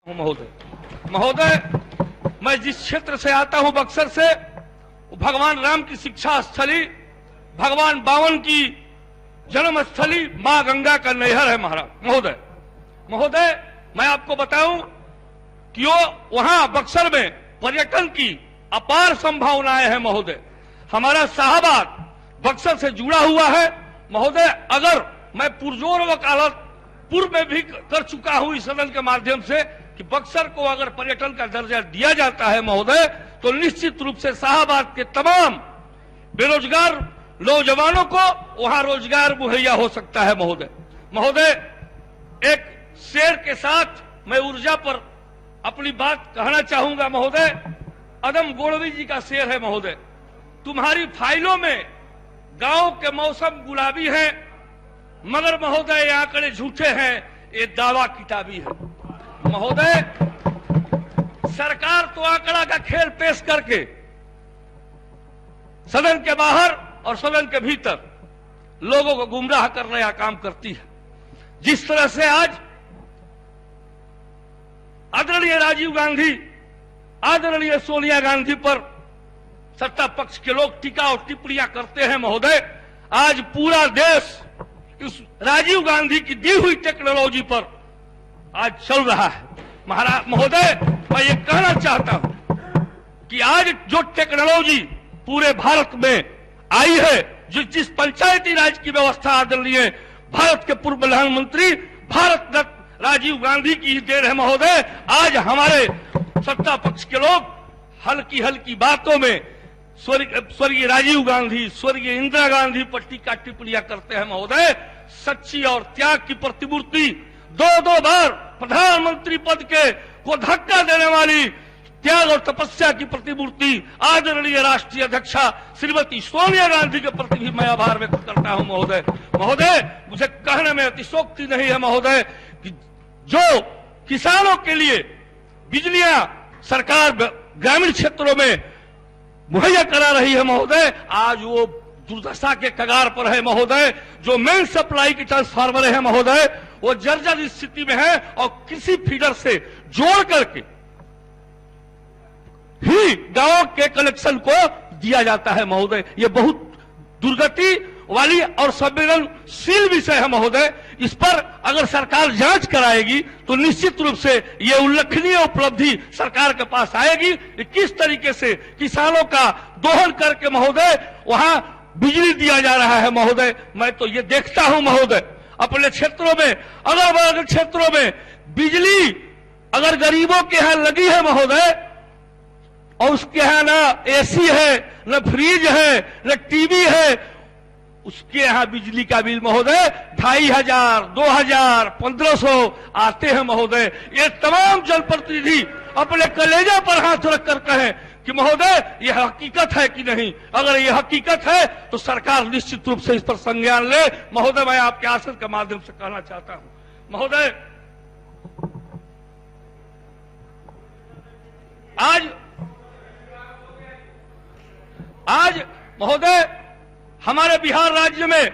महोदय, मैं जिस क्षेत्र से आता हूं बक्सर से, भगवान राम की शिक्षा स्थली, भगवान बावन की जन्म स्थली मां गंगा का नैहर है महाराज। महोदय मैं आपको बताऊं कि वहां बक्सर में पर्यटन की अपार संभावनाएं हैं महोदय। हमारा शाहबाद बक्सर से जुड़ा हुआ है महोदय। अगर मैं पुरजोर वकालत पूर्व में भी कर चुका हूं इस सदन के माध्यम से कि बक्सर को अगर पर्यटन का दर्जा दिया जाता है महोदय, तो निश्चित रूप से शाहबाद के तमाम बेरोजगार नौजवानों को वहां रोजगार मुहैया हो सकता है महोदय। एक शेर के साथ मैं ऊर्जा पर अपनी बात कहना चाहूंगा महोदय। अदम गोड़वी जी का शेर है महोदय, तुम्हारी फाइलों में गांव के मौसम गुलाबी है, मगर महोदय ये आंकड़े झूठे हैं, ये दावा किताबी है। महोदय सरकार तो आंकड़ा का खेल पेश करके सदन के बाहर और सदन के भीतर लोगों को गुमराह करने का काम करती है। जिस तरह से आज आदरणीय राजीव गांधी, आदरणीय सोनिया गांधी पर सत्ता पक्ष के लोग टीका और टिप्पणियां करते हैं महोदय, आज पूरा देश इस राजीव गांधी की दी हुई टेक्नोलॉजी पर आज चल रहा है। महोदय मैं ये कहना चाहता हूं कि आज जो टेक्नोलॉजी पूरे भारत में आई है, जिस पंचायती राज की व्यवस्था आदरणीय भारत के पूर्व प्रधानमंत्री भारत रत्न राजीव गांधी की ही देन है महोदय। आज हमारे सत्ता पक्ष के लोग हल्की हल्की बातों में स्वर्गीय राजीव गांधी, स्वर्गीय इंदिरा गांधी पर टीका टिप्पणियां करते हैं महोदय। सच्ची और त्याग की प्रतिमूर्ति, दो बार प्रधानमंत्री पद के को धक्का देने वाली त्याग और तपस्या की प्रतिमूर्ति आदरणीय राष्ट्रीय अध्यक्षा श्रीमती सोनिया गांधी के प्रति भी मैं आभार व्यक्त करता हूं महोदय। मुझे कहने में अतिशोक्ति नहीं है महोदय कि जो किसानों के लिए बिजलियां सरकार ग्रामीण क्षेत्रों में मुहैया करा रही है महोदय, आज वो दुर्दशा के कगार पर है महोदय। जो मेन सप्लाई की ट्रांसफार्मर है महोदय, वो जर्जर स्थिति में है और कृषि फीडर से जोड़ करके ही गांव के कनेक्शन को दिया जाता है महोदय। ये बहुत दुर्गति वाली और संवेदनशील विषय है महोदय। इस पर अगर सरकार जांच कराएगी तो निश्चित रूप से ये उल्लेखनीय उपलब्धि सरकार के पास आएगी। किस तरीके से किसानों का दोहन करके महोदय वहां बिजली दिया जा रहा है महोदय। मैं तो ये देखता हूं महोदय अपने क्षेत्रों में, अगल बगल क्षेत्रों में बिजली अगर गरीबों के यहां लगी है महोदय और उसके यहां ना एसी है, न फ्रिज है, न टीवी है, उसके यहां बिजली का बिल महोदय 2500, 2000, 1500 आते हैं महोदय। ये तमाम जनप्रतिनिधि अपने कलेजा पर हाथ रखकर कहें कि महोदय यह हकीकत है कि नहीं। अगर यह हकीकत है तो सरकार निश्चित रूप से इस पर संज्ञान ले। महोदय मैं आपके आसन के माध्यम से कहना चाहता हूं महोदय, आज महोदय हमारे बिहार राज्य में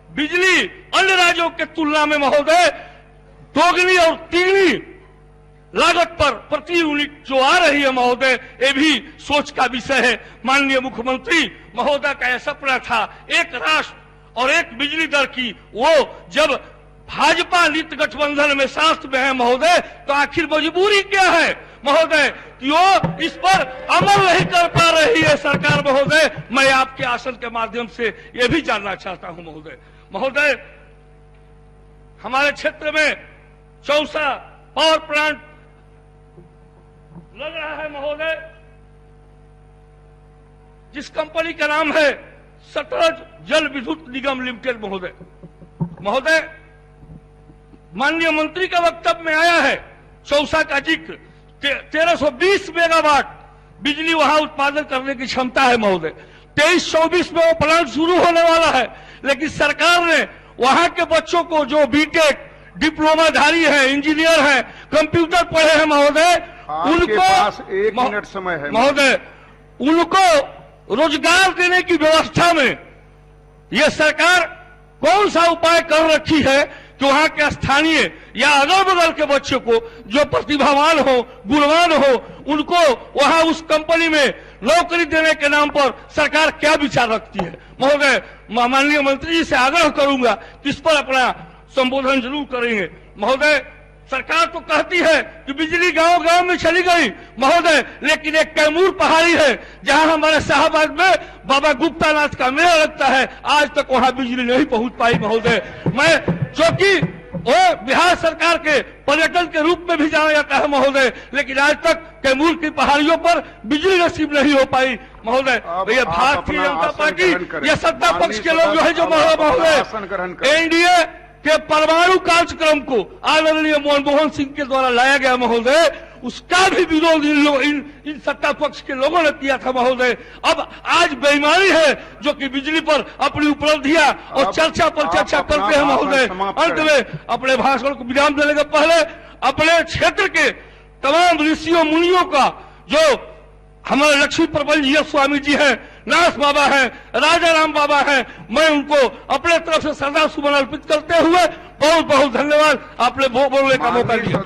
बिजली अन्य राज्यों के तुलना में महोदय दोगुनी और तिगुनी लागत पर प्रति यूनिट जो आ रही है महोदय, ये भी सोच का विषय है। माननीय मुख्यमंत्री महोदय का यह सपना था एक राष्ट्र और एक बिजली दर की। वो जब भाजपा नीति गठबंधन में साथ में है महोदय, तो आखिर मजबूरी क्या है महोदय कि वो इस पर अमल नहीं कर पा रही है सरकार महोदय। मैं आपके आसन के माध्यम से ये भी जानना चाहता हूं महोदय हमारे क्षेत्र में चौसा पावर प्लांट लग रहा है महोदय, जिस कंपनी का नाम है सतलज जल विद्युत निगम लिमिटेड महोदय। माननीय मंत्री का वक्तव्य में आया है चौसा का जिक्र, 1320 मेगावाट बिजली वहां उत्पादन करने की क्षमता है महोदय। 23-24 में वो प्लांट शुरू होने वाला है, लेकिन सरकार ने वहां के बच्चों को जो बीटेक डिप्लोमाधारी है, इंजीनियर है, कंप्यूटर पढ़े हैं महोदय, उनको पास 1 मिनट समय है महोदय, उनको रोजगार देने की व्यवस्था में यह सरकार कौन सा उपाय कर रखी है कि वहां के स्थानीय या अगल बगल के बच्चों को जो प्रतिभावान हो, गुणवान हो, उनको वहां उस कंपनी में नौकरी देने के नाम पर सरकार क्या विचार रखती है। महोदय, माननीय मंत्री जी से आग्रह करूंगा कि इस पर अपना संबोधन जरूर करेंगे। महोदय, सरकार तो कहती है कि बिजली गांव गांव में चली गई महोदय, लेकिन एक कैमूर पहाड़ी है जहां हमारे शाहबाद में बाबा गुप्तानाथ का मेला लगता है, आज तक वहां बिजली नहीं पहुंच पाई महोदय। मैं जो कि वो बिहार सरकार के पर्यटन के रूप में भी जाना जाता है महोदय, लेकिन आज तक कैमूर की पहाड़ियों पर बिजली नसीब नहीं हो पाई महोदय। ये भारतीय जनता पार्टी, ये सत्ता पक्ष के लोग जो है जो महोदय एनडीए के परमाणु कार्यक्रम को आदरणीय मनमोहन सिंह के द्वारा लाया गया महोदय, उसका भी विरोध इन सत्ता पक्ष के लोगों ने किया था महोदय। अब आज बेईमानी है जो कि बिजली पर अपनी उपलब्धियां और चर्चा पर चर्चा करते हैं महोदय। अंत में अपने भाषण को विराम देने के पहले अपने क्षेत्र के तमाम ऋषियों मुनियों का, जो हमारे लक्ष्मी प्रबल जी स्वामी जी हैं, नाथ बाबा हैं, राजा राम बाबा हैं, मैं उनको अपने तरफ से श्रद्धा सुमन अर्पित करते हुए बहुत बहुत धन्यवाद। आपने बोलने का मौका दिया।